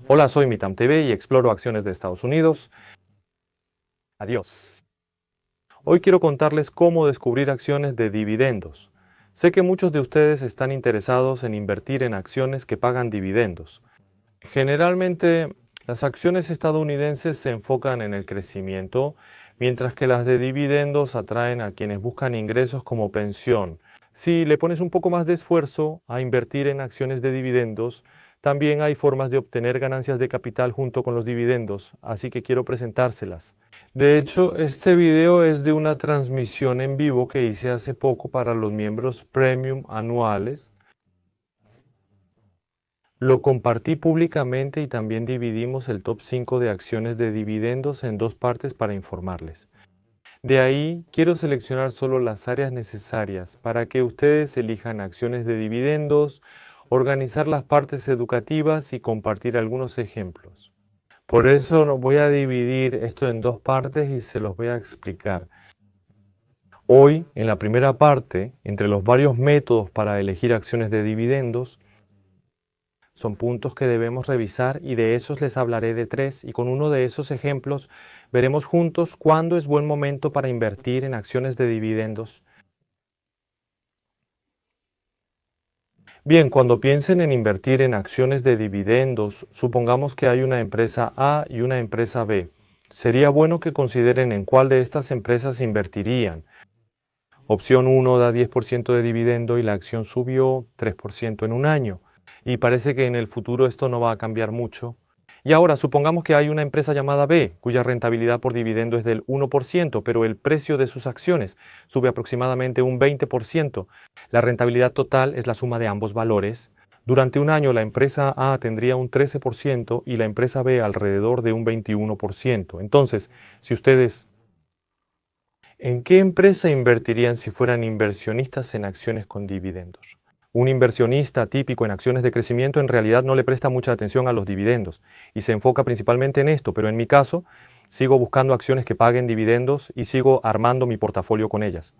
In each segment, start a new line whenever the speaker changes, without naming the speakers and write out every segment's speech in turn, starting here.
Hola, soy Mitam TV y exploro acciones de Estados Unidos. Adiós. Hoy quiero contarles cómo descubrir acciones de dividendos. Sé que muchos de ustedes están interesados en invertir en acciones que pagan dividendos. Generalmente, las acciones estadounidenses se enfocan en el crecimiento, mientras que las de dividendos atraen a quienes buscan ingresos como pensión. Si le pones un poco más de esfuerzo a invertir en acciones de dividendos, también hay formas de obtener ganancias de capital junto con los dividendos, así que quiero presentárselas. De hecho, este video es de una transmisión en vivo que hice hace poco para los miembros premium anuales. Lo compartí públicamente y también dividimos el top 5 de acciones de dividendos en dos partes para informarles. De ahí quiero seleccionar solo las áreas necesarias para que ustedes elijan acciones de dividendos, organizar las partes educativas y compartir algunos ejemplos. Por eso no voy a dividir esto en dos partes y se los voy a explicar. Hoy, en la primera parte, entre los varios métodos para elegir acciones de dividendos, son puntos que debemos revisar y de esos les hablaré de tres y con uno de esos ejemplos veremos juntos cuándo es buen momento para invertir en acciones de dividendos. Bien, cuando piensen en invertir en acciones de dividendos, supongamos que hay una empresa A y una empresa B. Sería bueno que consideren en cuál de estas empresas invertirían. Opción 1 da 10% de dividendo y la acción subió 3% en un año. Y parece que en el futuro esto no va a cambiar mucho. Y ahora supongamos que hay una empresa llamada B, cuya rentabilidad por dividendo es del 1%, pero el precio de sus acciones sube aproximadamente un 20%. La rentabilidad total es la suma de ambos valores. Durante un año la empresa A tendría un 13% y la empresa B alrededor de un 21%. Entonces, si ustedes ¿en qué empresa invertirían si fueran inversionistas en acciones con dividendos? Un inversionista típico en acciones de crecimiento en realidad no le presta mucha atención a los dividendos y se enfoca principalmente en esto, pero en mi caso sigo buscando acciones que paguen dividendos y sigo armando mi portafolio con ellas.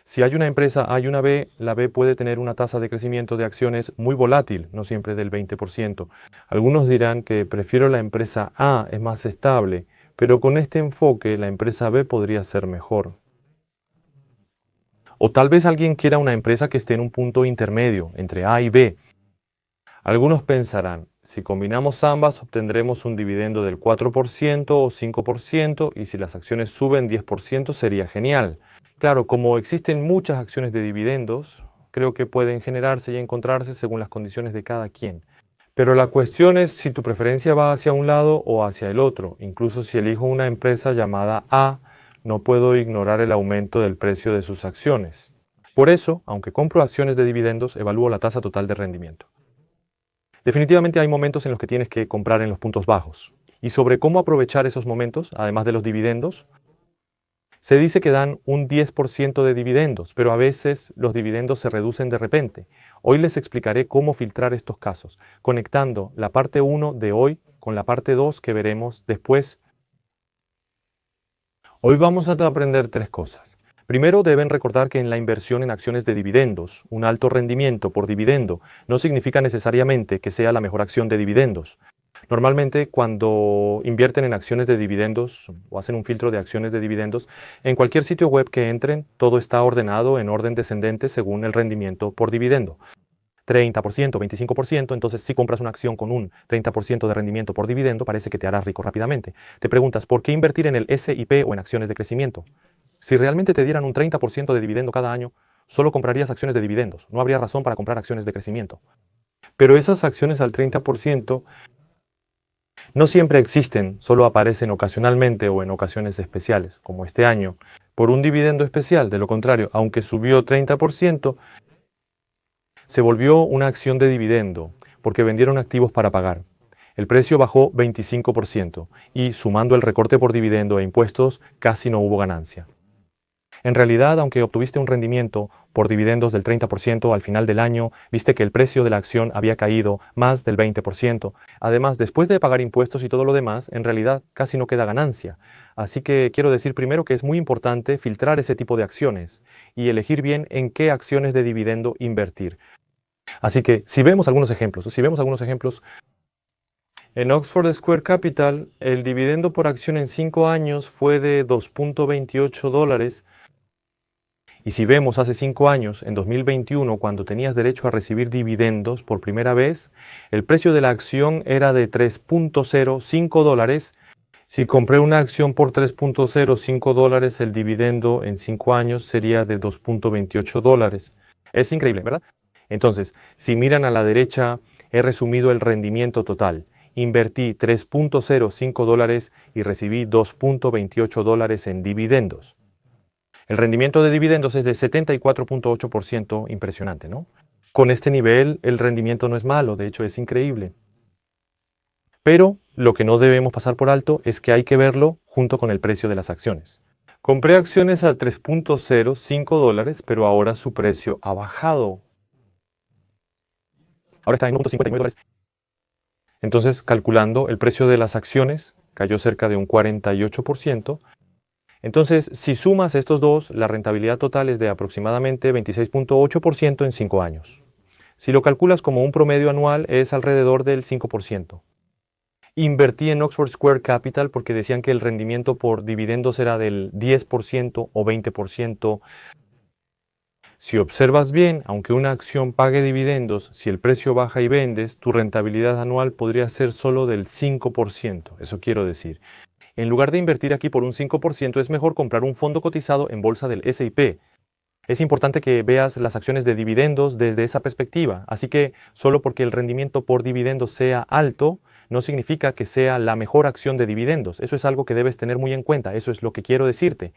Si hay una empresa A y una B, la B puede tener una tasa de crecimiento de acciones muy volátil, no siempre del 20%. Algunos dirán que prefiero la empresa A, es más estable, pero con este enfoque la empresa B podría ser mejor. O tal vez alguien quiera una empresa que esté en un punto intermedio, entre A y B. Algunos pensarán, si combinamos ambas obtendremos un dividendo del 4% o 5% y si las acciones suben 10% sería genial. Claro, como existen muchas acciones de dividendos, creo que pueden generarse y encontrarse según las condiciones de cada quien. Pero la cuestión es si tu preferencia va hacia un lado o hacia el otro. Incluso si elijo una empresa llamada A, no puedo ignorar el aumento del precio de sus acciones. Por eso, aunque compro acciones de dividendos, evalúo la tasa total de rendimiento. Definitivamente hay momentos en los que tienes que comprar en los puntos bajos. Y sobre cómo aprovechar esos momentos, además de los dividendos, se dice que dan un 10% de dividendos, pero a veces los dividendos se reducen de repente. Hoy les explicaré cómo filtrar estos casos, conectando la parte 1 de hoy con la parte 2 que veremos después. Hoy vamos a aprender tres cosas. Primero, deben recordar que en la inversión en acciones de dividendos, un alto rendimiento por dividendo no significa necesariamente que sea la mejor acción de dividendos. Normalmente, cuando invierten en acciones de dividendos o hacen un filtro de acciones de dividendos, en cualquier sitio web que entren, todo está ordenado en orden descendente según el rendimiento por dividendo. 30%, 25%, entonces si compras una acción con un 30% de rendimiento por dividendo, parece que te harás rico rápidamente. Te preguntas, ¿por qué invertir en el S&P o en acciones de crecimiento? Si realmente te dieran un 30% de dividendo cada año, solo comprarías acciones de dividendos. No habría razón para comprar acciones de crecimiento. Pero esas acciones al 30% no siempre existen, solo aparecen ocasionalmente o en ocasiones especiales, como este año, por un dividendo especial. De lo contrario, aunque subió 30%, se volvió una acción de dividendo, porque vendieron activos para pagar. El precio bajó 25% y, sumando el recorte por dividendo e impuestos, casi no hubo ganancia. En realidad, aunque obtuviste un rendimiento por dividendos del 30% al final del año, viste que el precio de la acción había caído más del 20%. Además, después de pagar impuestos y todo lo demás, en realidad casi no queda ganancia. Así que quiero decir primero que es muy importante filtrar ese tipo de acciones y elegir bien en qué acciones de dividendo invertir. Así que si vemos algunos ejemplos, En Oxford Square Capital, el dividendo por acción en 5 años fue de $2.28. Y si vemos hace 5 años, en 2021, cuando tenías derecho a recibir dividendos por primera vez, el precio de la acción era de $3.05. Si compré una acción por $3.05, el dividendo en 5 años sería de $2.28. Es increíble, ¿verdad? Entonces, si miran a la derecha, he resumido el rendimiento total. Invertí $3.05 y recibí $2.28 en dividendos. El rendimiento de dividendos es de 74.8%, impresionante, ¿no? Con este nivel, el rendimiento no es malo, de hecho es increíble. Pero lo que no debemos pasar por alto es que hay que verlo junto con el precio de las acciones. Compré acciones a $3.05, pero ahora su precio ha bajado. Ahora está en $1.59. Entonces, calculando, el precio de las acciones cayó cerca de un 48%. Entonces, si sumas estos dos, la rentabilidad total es de aproximadamente 26.8% en 5 años. Si lo calculas como un promedio anual, es alrededor del 5%. Invertí en Oxford Square Capital porque decían que el rendimiento por dividendos era del 10% o 20%. Si observas bien, aunque una acción pague dividendos, si el precio baja y vendes, tu rentabilidad anual podría ser solo del 5%. Eso quiero decir. En lugar de invertir aquí por un 5%, es mejor comprar un fondo cotizado en bolsa del S&P. Es importante que veas las acciones de dividendos desde esa perspectiva. Así que solo porque el rendimiento por dividendos sea alto, no significa que sea la mejor acción de dividendos. Eso es algo que debes tener muy en cuenta. Eso es lo que quiero decirte.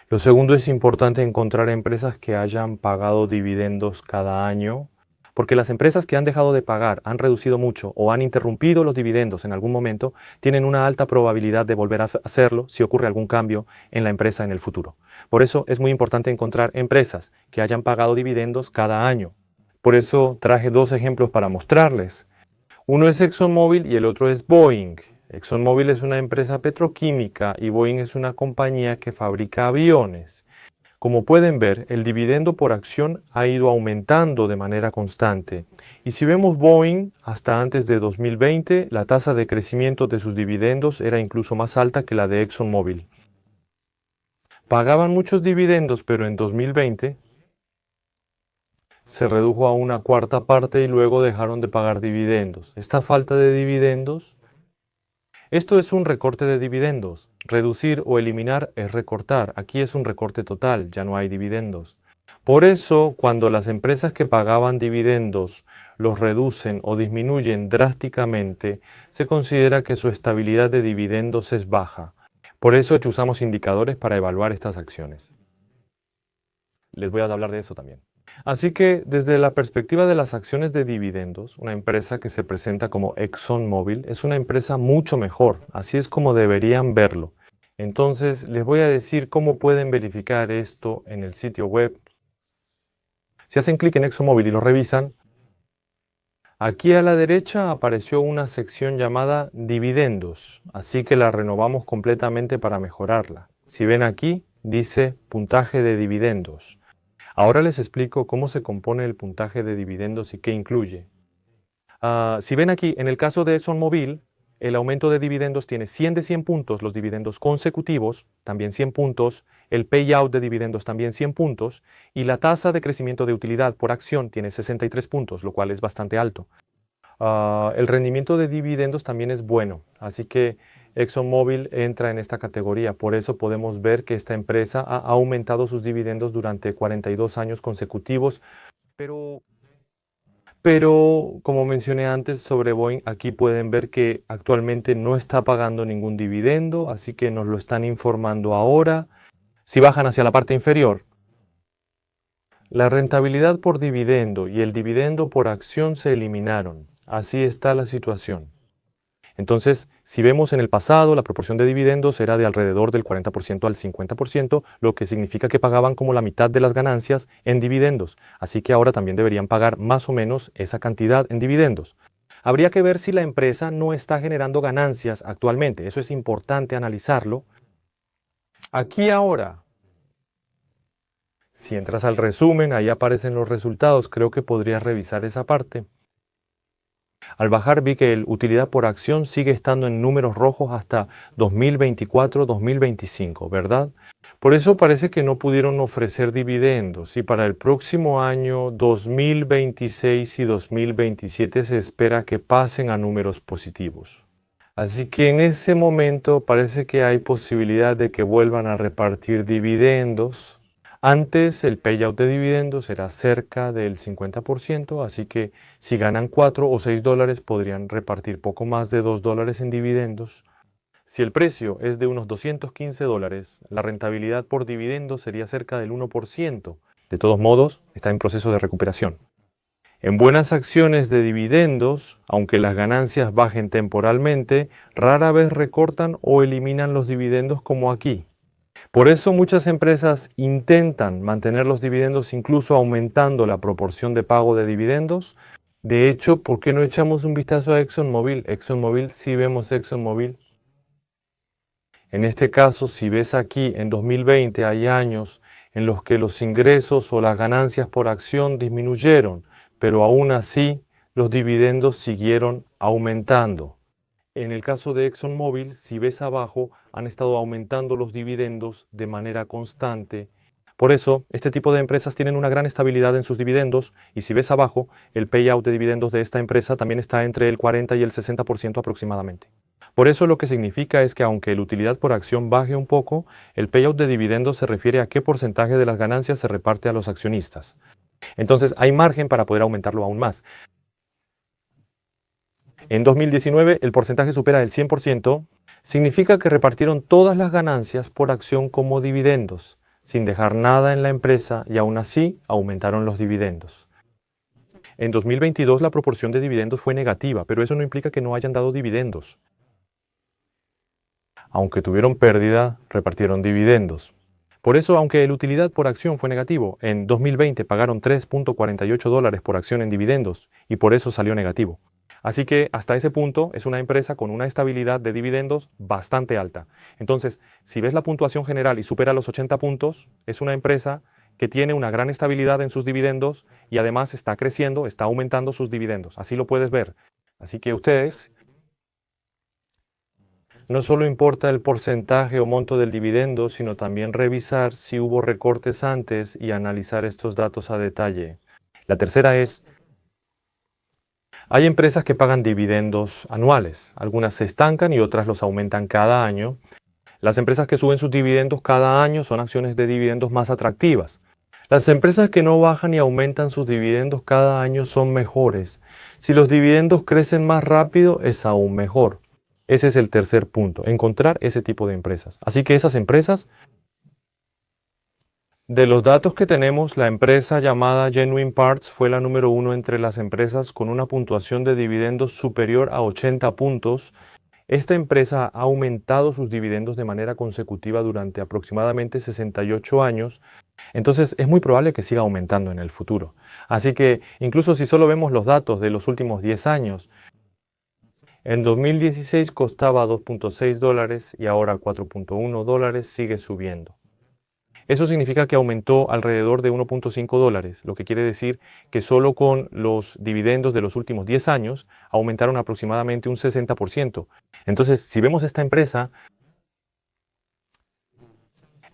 Lo segundo, es importante encontrar empresas que hayan pagado dividendos cada año, porque las empresas que han dejado de pagar, han reducido mucho o han interrumpido los dividendos en algún momento, tienen una alta probabilidad de volver a hacerlo si ocurre algún cambio en la empresa en el futuro. Por eso es muy importante encontrar empresas que hayan pagado dividendos cada año. Por eso traje dos ejemplos para mostrarles. Uno es ExxonMobil y el otro es Boeing. ExxonMobil es una empresa petroquímica y Boeing es una compañía que fabrica aviones. Como pueden ver, el dividendo por acción ha ido aumentando de manera constante. Y si vemos Boeing, hasta antes de 2020, la tasa de crecimiento de sus dividendos era incluso más alta que la de ExxonMobil. Pagaban muchos dividendos, pero en 2020 se redujo a una cuarta parte y luego dejaron de pagar dividendos. Esta falta de dividendos, esto es un recorte de dividendos. Reducir o eliminar es recortar. Aquí es un recorte total, ya no hay dividendos. Por eso, cuando las empresas que pagaban dividendos los reducen o disminuyen drásticamente, se considera que su estabilidad de dividendos es baja. Por eso usamos indicadores para evaluar estas acciones. Les voy a hablar de eso también. Así que desde la perspectiva de las acciones de dividendos, una empresa que se presenta como ExxonMobil es una empresa mucho mejor, así es como deberían verlo. Entonces les voy a decir cómo pueden verificar esto en el sitio web. Si hacen clic en ExxonMobil y lo revisan, aquí a la derecha apareció una sección llamada Dividendos, así que la renovamos completamente para mejorarla. Si ven aquí, dice Puntaje de Dividendos. Ahora les explico cómo se compone el puntaje de dividendos y qué incluye. Si ven aquí, en el caso de ExxonMobil, el aumento de dividendos tiene 100 de 100 puntos, los dividendos consecutivos, también 100 puntos, el payout de dividendos también 100 puntos, y la tasa de crecimiento de utilidad por acción tiene 63 puntos, lo cual es bastante alto. El rendimiento de dividendos también es bueno, así que ExxonMobil entra en esta categoría. Por eso podemos ver que esta empresa ha aumentado sus dividendos durante 42 años consecutivos. Pero como mencioné antes sobre Boeing, aquí pueden ver que actualmente no está pagando ningún dividendo, así que nos lo están informando ahora. Si bajan hacia la parte inferior, la rentabilidad por dividendo y el dividendo por acción se eliminaron. Así está la situación. Entonces, si vemos en el pasado, la proporción de dividendos era de alrededor del 40% al 50%, lo que significa que pagaban como la mitad de las ganancias en dividendos. Así que ahora también deberían pagar más o menos esa cantidad en dividendos. Habría que ver si la empresa no está generando ganancias actualmente. Eso es importante analizarlo. Aquí ahora, si entras al resumen, ahí aparecen los resultados. Creo que podrías revisar esa parte. Al bajar vi que la utilidad por acción sigue estando en números rojos hasta 2024-2025, ¿verdad? Por eso parece que no pudieron ofrecer dividendos y para el próximo año 2026 y 2027 se espera que pasen a números positivos. Así que en ese momento parece que hay posibilidad de que vuelvan a repartir dividendos. Antes el payout de dividendos era cerca del 50%, así que si ganan 4 o 6 dólares podrían repartir poco más de 2 dólares en dividendos. Si el precio es de unos 215 dólares, la rentabilidad por dividendos sería cerca del 1%. De todos modos, está en proceso de recuperación. En buenas acciones de dividendos, aunque las ganancias bajen temporalmente, rara vez recortan o eliminan los dividendos como aquí. Por eso muchas empresas intentan mantener los dividendos incluso aumentando la proporción de pago de dividendos. De hecho, ¿por qué no echamos un vistazo a ExxonMobil? Si vemos ExxonMobil. En este caso, si ves aquí, en 2020 hay años en los que los ingresos o las ganancias por acción disminuyeron, pero aún así los dividendos siguieron aumentando. En el caso de ExxonMobil, si ves abajo, han estado aumentando los dividendos de manera constante. Por eso, este tipo de empresas tienen una gran estabilidad en sus dividendos y si ves abajo, el payout de dividendos de esta empresa también está entre el 40 y el 60% aproximadamente. Por eso lo que significa es que aunque la utilidad por acción baje un poco, el payout de dividendos se refiere a qué porcentaje de las ganancias se reparte a los accionistas. Entonces hay margen para poder aumentarlo aún más. En 2019 el porcentaje supera el 100%, significa que repartieron todas las ganancias por acción como dividendos, sin dejar nada en la empresa y aún así aumentaron los dividendos. En 2022 la proporción de dividendos fue negativa, pero eso no implica que no hayan dado dividendos. Aunque tuvieron pérdida, repartieron dividendos. Por eso, aunque la utilidad por acción fue negativo, en 2020 pagaron 3.48 dólares por acción en dividendos y por eso salió negativo. Así que hasta ese punto es una empresa con una estabilidad de dividendos bastante alta. Entonces, si ves la puntuación general y supera los 80 puntos, es una empresa que tiene una gran estabilidad en sus dividendos y además está creciendo, está aumentando sus dividendos. Así lo puedes ver. Así que ustedes, no solo importa el porcentaje o monto del dividendo, sino también revisar si hubo recortes antes y analizar estos datos a detalle. La tercera es, hay empresas que pagan dividendos anuales. Algunas se estancan y otras los aumentan cada año. Las empresas que suben sus dividendos cada año son acciones de dividendos más atractivas. Las empresas que no bajan y aumentan sus dividendos cada año son mejores. Si los dividendos crecen más rápido, es aún mejor. Ese es el tercer punto, encontrar ese tipo de empresas. Así que esas empresas, de los datos que tenemos, la empresa llamada Genuine Parts fue la número 1 entre las empresas con una puntuación de dividendos superior a 80 puntos. Esta empresa ha aumentado sus dividendos de manera consecutiva durante aproximadamente 68 años. Entonces es muy probable que siga aumentando en el futuro. Así que incluso si solo vemos los datos de los últimos 10 años, en 2016 costaba 2.6 dólares y ahora 4.1 dólares, sigue subiendo. Eso significa que aumentó alrededor de 1.5 dólares, lo que quiere decir que solo con los dividendos de los últimos 10 años aumentaron aproximadamente un 60%. Entonces, si vemos esta empresa,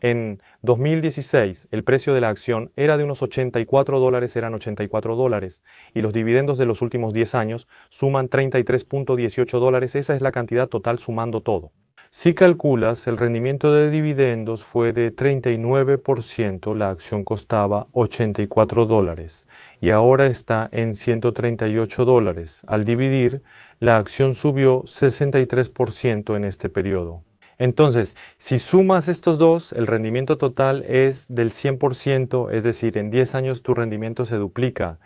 en 2016 el precio de la acción era de unos 84 dólares, eran 84 dólares, y los dividendos de los últimos 10 años suman 33.18 dólares, esa es la cantidad total sumando todo. Si calculas, el rendimiento de dividendos fue de 39%, la acción costaba 84 dólares y ahora está en 138 dólares. Al dividir, la acción subió 63% en este periodo. Entonces, si sumas estos dos, el rendimiento total es del 100%, es decir, en 10 años tu rendimiento se duplica.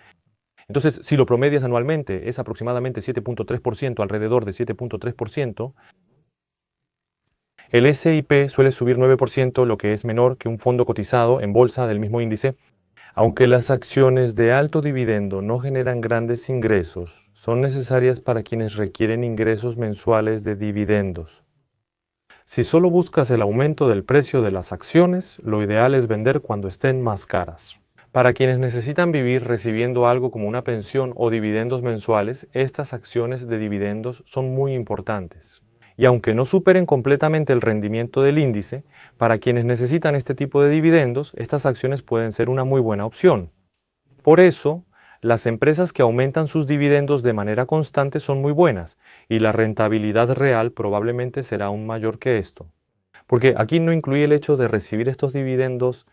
Entonces, si lo promedias anualmente, es aproximadamente 7.3%, alrededor de 7.3%. El S&P suele subir 9%, lo que es menor que un fondo cotizado en bolsa del mismo índice. Aunque las acciones de alto dividendo no generan grandes ingresos, son necesarias para quienes requieren ingresos mensuales de dividendos. Si solo buscas el aumento del precio de las acciones, lo ideal es vender cuando estén más caras. Para quienes necesitan vivir recibiendo algo como una pensión o dividendos mensuales, estas acciones de dividendos son muy importantes. Y aunque no superen completamente el rendimiento del índice, para quienes necesitan este tipo de dividendos, estas acciones pueden ser una muy buena opción. Por eso, las empresas que aumentan sus dividendos de manera constante son muy buenas y la rentabilidad real probablemente será aún mayor que esto. Porque aquí no incluye el hecho de recibir estos dividendos.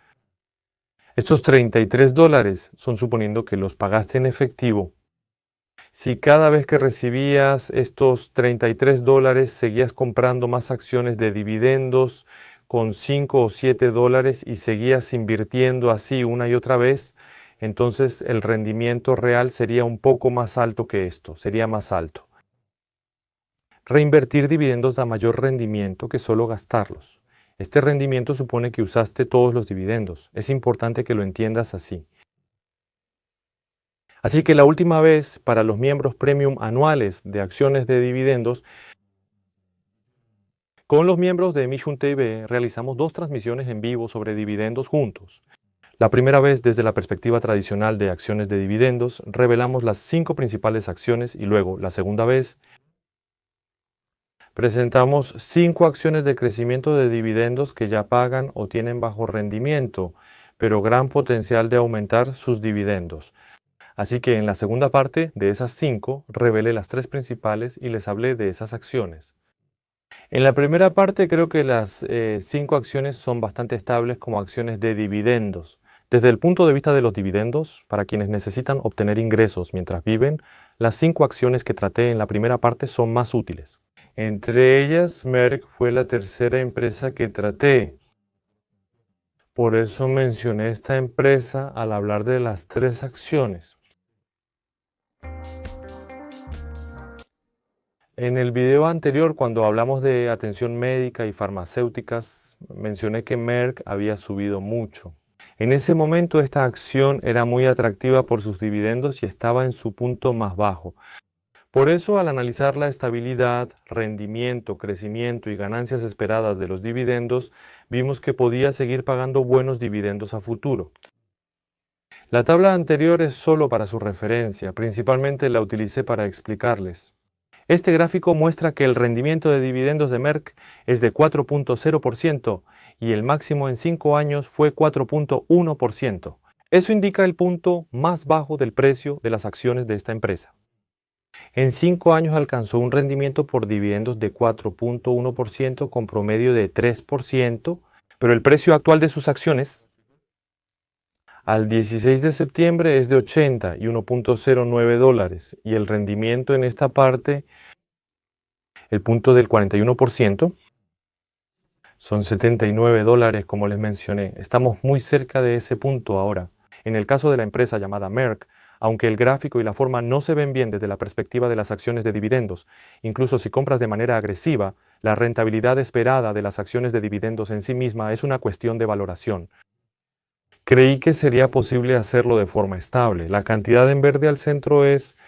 Estos $33 son suponiendo que los pagaste en efectivo. Si cada vez que recibías estos $33 seguías comprando más acciones de dividendos con $5 o $7 y seguías invirtiendo así una y otra vez, entonces el rendimiento real sería un poco más alto que esto, sería más alto. Reinvertir dividendos da mayor rendimiento que solo gastarlos. Este rendimiento supone que usaste todos los dividendos. Es importante que lo entiendas así. Así que la última vez, para los miembros premium anuales de acciones de dividendos, con los miembros de Mission TV realizamos 2 transmisiones en vivo sobre dividendos juntos. La primera vez, desde la perspectiva tradicional de acciones de dividendos, revelamos las 5 principales acciones y luego, la segunda vez, presentamos 5 acciones de crecimiento de dividendos que ya pagan o tienen bajo rendimiento, pero gran potencial de aumentar sus dividendos. Así que en la segunda parte de esas 5, revelé las 3 principales y les hablé de esas acciones. En la primera parte creo que las 5 acciones son bastante estables como acciones de dividendos. Desde el punto de vista de los dividendos, para quienes necesitan obtener ingresos mientras viven, las 5 acciones que traté en la primera parte son más útiles. Entre ellas, Merck fue la tercera empresa que traté. Por eso mencioné esta empresa al hablar de las 3 acciones. En el video anterior, cuando hablamos de atención médica y farmacéuticas, mencioné que Merck había subido mucho. En ese momento esta acción era muy atractiva por sus dividendos y estaba en su punto más bajo. Por eso, al analizar la estabilidad, rendimiento, crecimiento y ganancias esperadas de los dividendos, vimos que podía seguir pagando buenos dividendos a futuro. La tabla anterior es solo para su referencia, principalmente la utilicé para explicarles. Este gráfico muestra que el rendimiento de dividendos de Merck es de 4.0% y el máximo en 5 años fue 4.1%. Eso indica el punto más bajo del precio de las acciones de esta empresa. En 5 años alcanzó un rendimiento por dividendos de 4.1% con promedio de 3%, pero el precio actual de sus acciones al 16 de septiembre es de $81.09 y el rendimiento en esta parte, el punto del 41%, son $79 como les mencioné. Estamos muy cerca de ese punto ahora. En el caso de la empresa llamada Merck, aunque el gráfico y la forma no se ven bien desde la perspectiva de las acciones de dividendos, incluso si compras de manera agresiva, la rentabilidad esperada de las acciones de dividendos en sí misma es una cuestión de valoración. Creí que sería posible hacerlo de forma estable. La cantidad en verde al centro es,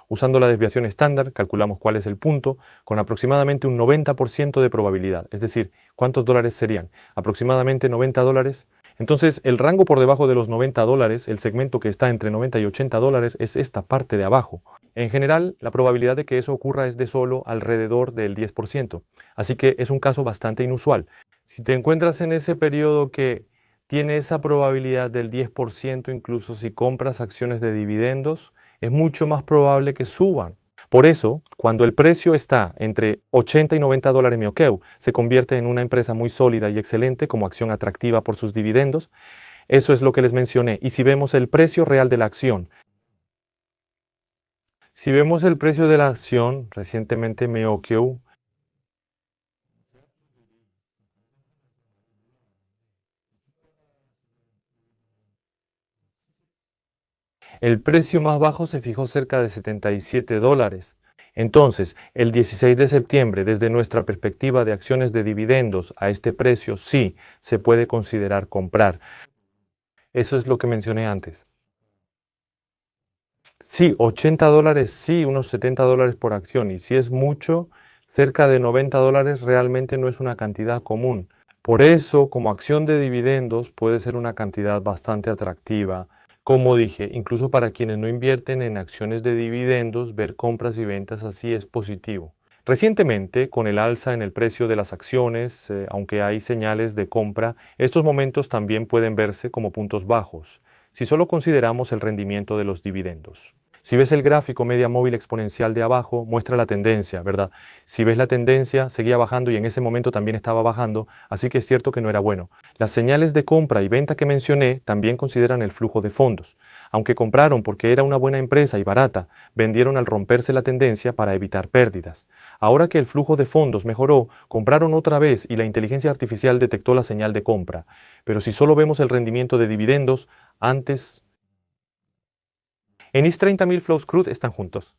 usando la desviación estándar, calculamos cuál es el punto, con aproximadamente un 90% de probabilidad. Es decir, ¿cuántos dólares serían? Aproximadamente $90. Entonces, el rango por debajo de los $90, el segmento que está entre 90 y $80, es esta parte de abajo. En general, la probabilidad de que eso ocurra es de solo alrededor del 10%. Así que es un caso bastante inusual. Si te encuentras en ese periodo que tiene esa probabilidad del 10%, incluso si compras acciones de dividendos, es mucho más probable que suban. Por eso, cuando el precio está entre $80 y $90 Mioqueo, se convierte en una empresa muy sólida y excelente como acción atractiva por sus dividendos. Eso es lo que les mencioné. Y si vemos el precio real de la acción, recientemente Mioqueo, el precio más bajo se fijó cerca de $77. Entonces, el 16 de septiembre, desde nuestra perspectiva de acciones de dividendos a este precio, sí se puede considerar comprar. Eso es lo que mencioné antes. Sí, $80, sí, unos $70 por acción. Y si es mucho, cerca de $90 realmente no es una cantidad común. Por eso, como acción de dividendos, puede ser una cantidad bastante atractiva. Como dije, incluso para quienes no invierten en acciones de dividendos, ver compras y ventas así es positivo. Recientemente, con el alza en el precio de las acciones, aunque hay señales de compra, estos momentos también pueden verse como puntos bajos, si solo consideramos el rendimiento de los dividendos. Si ves el gráfico media móvil exponencial de abajo, muestra la tendencia, ¿verdad? Si ves la tendencia, seguía bajando y en ese momento también estaba bajando, así que es cierto que no era bueno. Las señales de compra y venta que mencioné también consideran el flujo de fondos. Aunque compraron porque era una buena empresa y barata, vendieron al romperse la tendencia para evitar pérdidas. Ahora que el flujo de fondos mejoró, compraron otra vez y la inteligencia artificial detectó la señal de compra. Pero si solo vemos el rendimiento de dividendos, antes en IS 30.000 flows crude están juntos.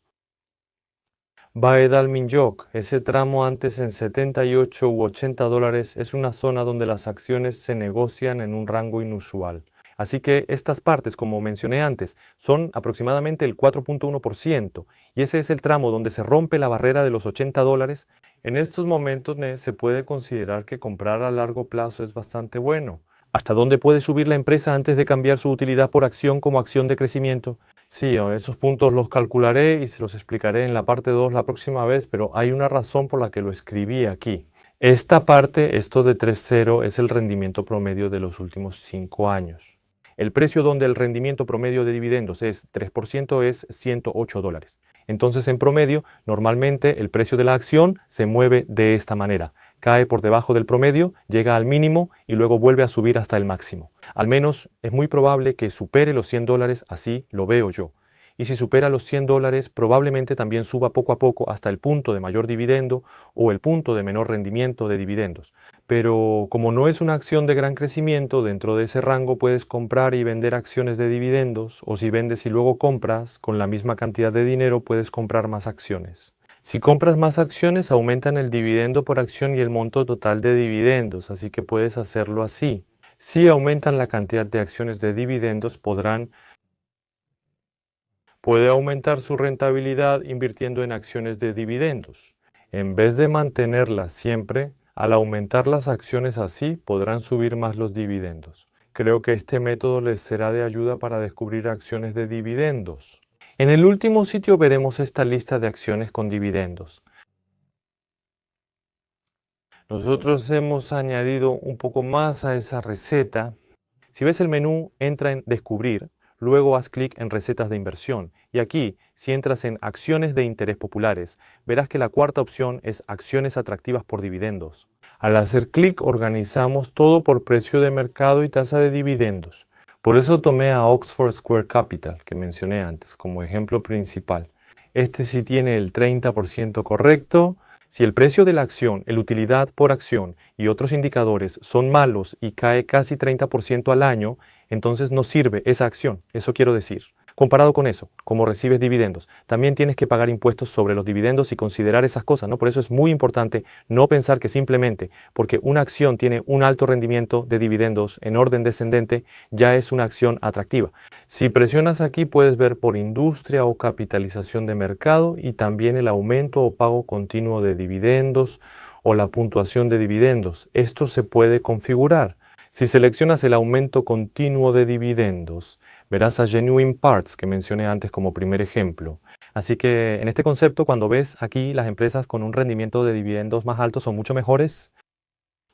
Baed al-Minjok, ese tramo antes en 78 u 80 dólares, es una zona donde las acciones se negocian en un rango inusual. Así que estas partes, como mencioné antes, son aproximadamente el 4.1% y ese es el tramo donde se rompe la barrera de los 80 dólares. En estos momentos se puede considerar que comprar a largo plazo es bastante bueno. ¿Hasta dónde puede subir la empresa antes de cambiar su utilidad por acción como acción de crecimiento? Sí, esos puntos los calcularé y se los explicaré en la parte 2 la próxima vez, pero hay una razón por la que lo escribí aquí. Esta parte, esto de 3.0, es el rendimiento promedio de los últimos 5 años. El precio donde el rendimiento promedio de dividendos es 3% es 108 dólares. Entonces, en promedio, normalmente el precio de la acción se mueve de esta manera. Cae por debajo del promedio, llega al mínimo y luego vuelve a subir hasta el máximo. Al menos es muy probable que supere los 100 dólares, así lo veo yo. Y si supera los 100 dólares, probablemente también suba poco a poco hasta el punto de mayor dividendo o el punto de menor rendimiento de dividendos. Pero como no es una acción de gran crecimiento, dentro de ese rango puedes comprar y vender acciones de dividendos, o si vendes y luego compras, con la misma cantidad de dinero puedes comprar más acciones. Si compras más acciones, aumentan el dividendo por acción y el monto total de dividendos, así que puedes hacerlo así. Si aumentan la cantidad de acciones de dividendos, puede aumentar su rentabilidad invirtiendo en acciones de dividendos. En vez de mantenerlas siempre, al aumentar las acciones así, podrán subir más los dividendos. Creo que este método les será de ayuda para descubrir acciones de dividendos. En el último sitio veremos esta lista de acciones con dividendos. Nosotros hemos añadido un poco más a esa receta. Si ves el menú, entra en Descubrir, luego haz clic en Recetas de inversión. Y aquí, si entras en Acciones de interés populares, verás que la cuarta opción es Acciones atractivas por dividendos. Al hacer clic, organizamos todo por precio de mercado y tasa de dividendos. Por eso tomé a Oxford Square Capital, que mencioné antes, como ejemplo principal. Este sí tiene el 30% correcto. Si el precio de la acción, el utilidad por acción y otros indicadores son malos y cae casi 30% al año, entonces no sirve esa acción. Eso quiero decir. Comparado con eso, como recibes dividendos, también tienes que pagar impuestos sobre los dividendos y considerar esas cosas, ¿no? Por eso es muy importante no pensar que simplemente porque una acción tiene un alto rendimiento de dividendos en orden descendente, ya es una acción atractiva. Si presionas aquí puedes ver por industria o capitalización de mercado y también el aumento o pago continuo de dividendos o la puntuación de dividendos. Esto se puede configurar. Si seleccionas el aumento continuo de dividendos, verás a Genuine Parts que mencioné antes como primer ejemplo. Así que en este concepto, cuando ves aquí las empresas con un rendimiento de dividendos más alto son mucho mejores.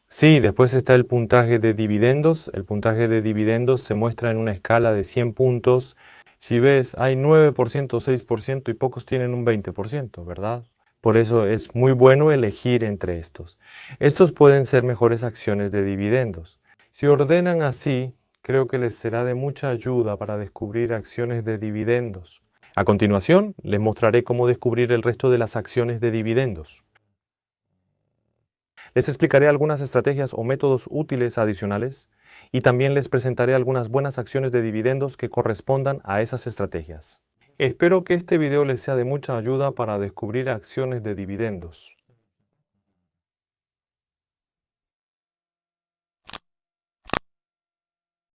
Sí, después está el puntaje de dividendos. El puntaje de dividendos se muestra en una escala de 100 puntos. Si ves, hay 9%, 6% y pocos tienen un 20%, ¿verdad? Por eso es muy bueno elegir entre estos. Estos pueden ser mejores acciones de dividendos. Si ordenan así, creo que les será de mucha ayuda para descubrir acciones de dividendos. A continuación, les mostraré cómo descubrir el resto de las acciones de dividendos. Les explicaré algunas estrategias o métodos útiles adicionales y también les presentaré algunas buenas acciones de dividendos que correspondan a esas estrategias. Espero que este video les sea de mucha ayuda para descubrir acciones de dividendos.